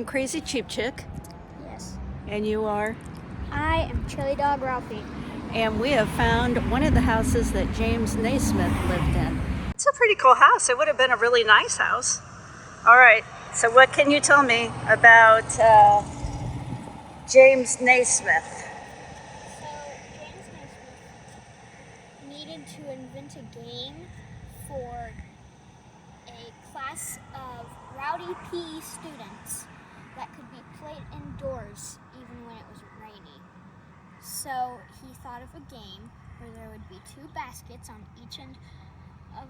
I'm Crazy Cheap Chick. Yes. And you are? I am Chili Dog Ralphie. And we have found one of the houses that James Naismith lived in. It's a pretty cool house. It would have been a really nice house. All right, so what can you tell me about James Naismith? So, James Naismith needed to invent a game for a class of rowdy PE students that could be played indoors even when it was raining. So he thought of a game where there would be two baskets on each end of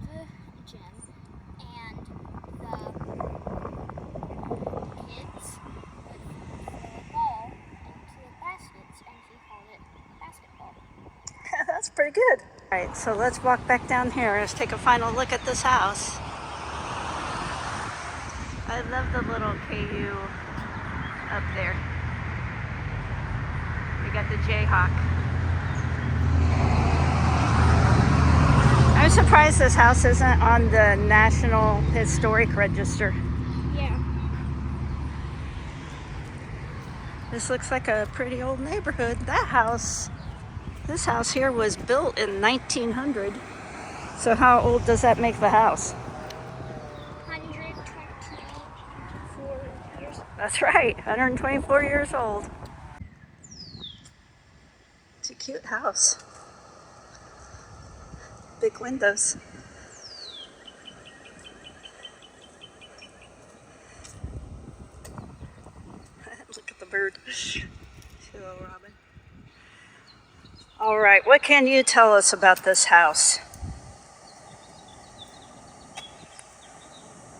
the gym, and the kids would throw a ball into the baskets, and he called it basketball. That's pretty good. All right, so let's walk back down here. Let's take a final look at this house. I love the little KU up there. We got the Jayhawk. I'm surprised this house isn't on the National Historic Register. Yeah. This looks like a pretty old neighborhood. This house here was built in 1900. So how old does that make the house? 124 years. That's right, 124 years old. It's a cute house. Big windows. Look at the bird. Hello, Robin. All right, what can you tell us about this house?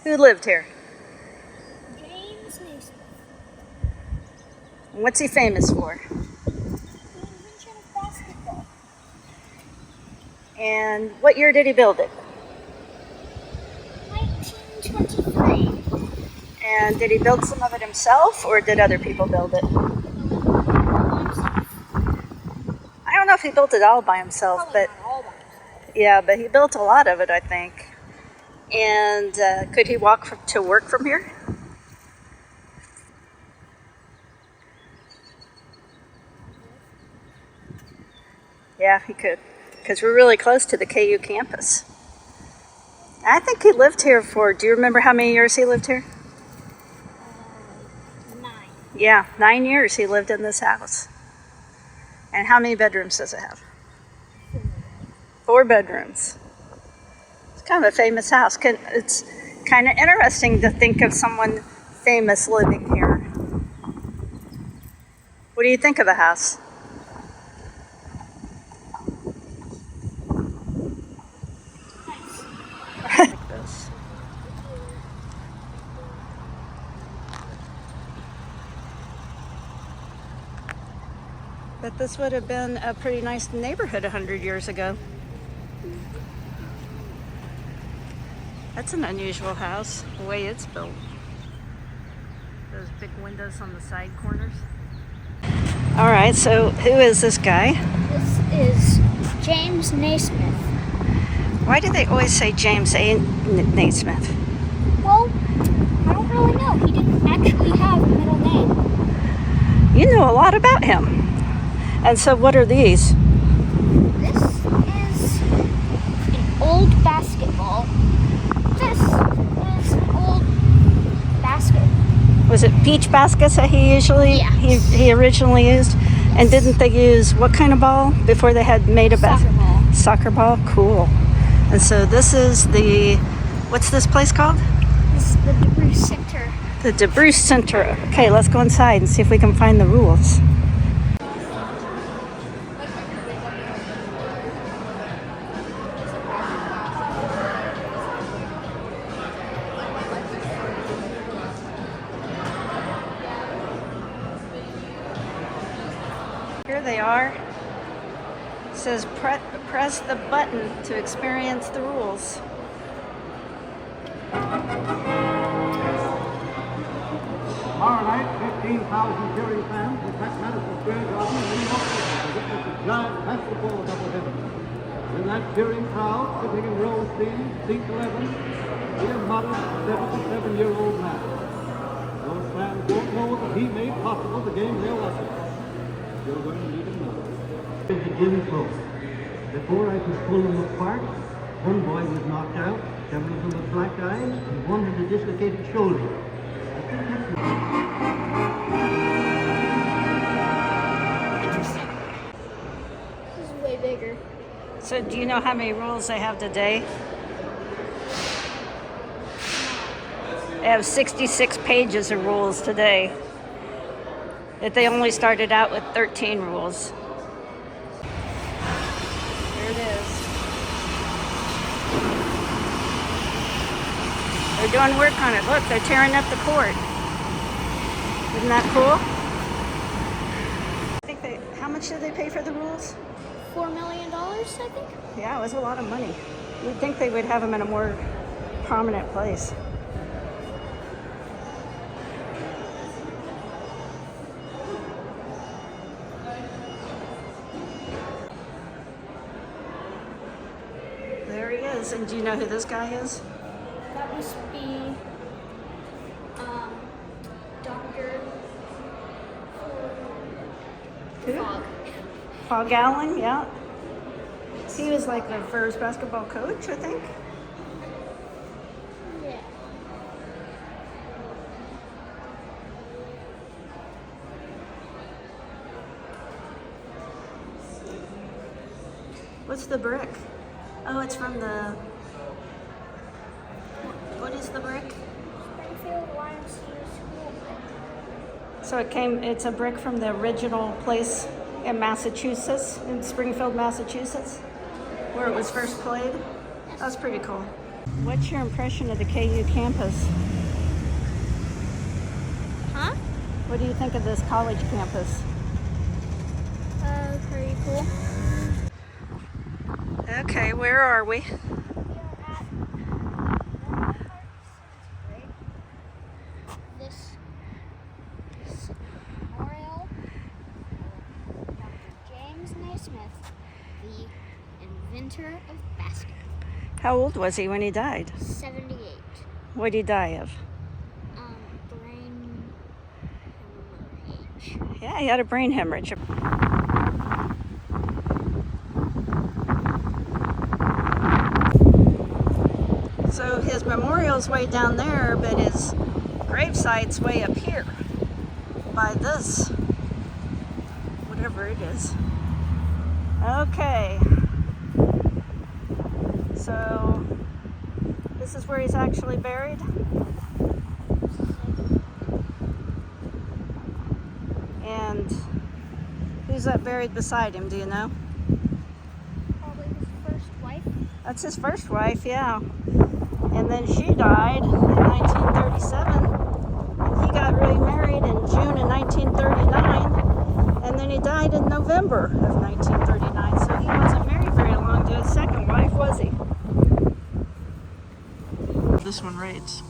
Who lived here? James Naismith. What's he famous for? The invention of basketball. And what year did he build it? 1923. And did he build some of it himself, or did other people build it? I don't know if he built it all by himself, Probably but not all by himself. yeah, but he built a lot of it, I think. And could he walk to work from here? Yeah, he could, because we're really close to the KU campus. I think he lived here for, do you remember how many years he lived here? 9. Yeah, 9 years he lived in this house. And how many bedrooms does it have? 4 bedrooms. It's kind of a famous house. It's kind of interesting to think of someone famous living here. What do you think of the house? Like this. But this would have been a pretty nice neighborhood 100 years ago. That's an unusual house, the way it's built. Those big windows on the side corners. All right, so who is this guy? This is James Naismith. Why do they always say James Naismith? Well, I don't really know. He didn't actually have a middle name. You know a lot about him. And so what are these? This is an old basketball. This is an old basket. Was it peach baskets that he he originally used? And didn't they use what kind of ball before they had made a Soccer ball. Soccer ball? Cool. And so this is what's this place called? This is the debris center. The debris center. Okay, let's go inside and see if we can find the rules. Here they are. It says press the button to experience the rules. Tomorrow night, 15,000 cheering fans will pack Madison Square Garden in New York to witness a giant basketball doubleheader. In that cheering crowd, sitting in row C, seat 11, be a modest 77-year-old man. Those fans won't know that he made possible the game they're watching. You're going to need him now. It's the gym close. Before I could pull them apart, one boy was knocked out, several of them with black eyes, and one had a dislocated shoulder. I think that's This is way bigger. So do you know how many rules they have today? They have 66 pages of rules today. That they only started out with 13 rules. There it is. They're doing work on it. Look, they're tearing up the court. Isn't that cool? How much did they pay for the rules? $4 million, I think. Yeah, it was a lot of money. You'd think they would have them in a more prominent place. There he is. And do you know who this guy is? That must be Dr. Fogg. Paul Gallen, yeah. He was like the first basketball coach, I think. Yeah. What's the brick? Oh, it's from the... What is the brick? Springfield YMCA School. So it's a brick from the original place in Massachusetts, in Springfield, Massachusetts, where it was first played. That's pretty cool. What's your impression of the KU campus? Huh? What do you think of this college campus? Pretty cool. Okay, where are we? We are at this memorial of Dr. James Naismith, the inventor of basketball. How old was he when he died? 78. What did he die of? Brain hemorrhage. Yeah, he had a brain hemorrhage. So his memorial's way down there, but his gravesite's way up here by this, whatever it is. Okay. So this is where he's actually buried. And who's that buried beside him, do you know? Probably his first wife. That's his first wife, yeah. And then she died in 1937. And he got remarried in June of 1939. And then he died in November of 1939. So he wasn't married very long to his second wife, was he? This one rates.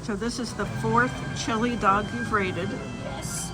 So this is the 4th chili dog you've rated. Yes.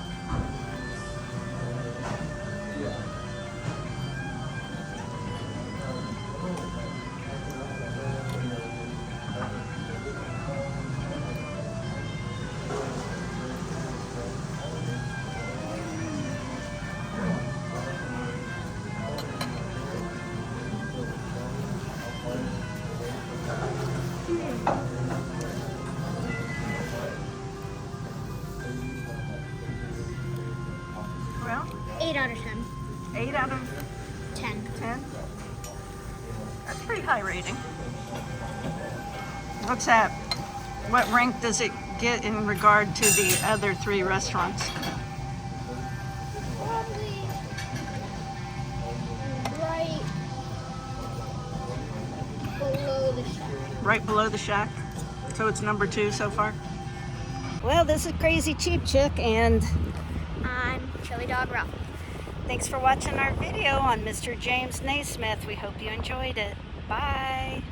Well, 8 out of 10. 8 out of 10. 10. That's a pretty high rating. What's that? What rank does it get in regard to the other 3 restaurants? Probably right below the shack. Right below the shack. So it's number 2 so far. Well, this is Crazy Cheap Chick, and I'm Chili Dog Ralphie. thanks for watching our video on Mr. James Naismith. We hope you enjoyed it. Bye.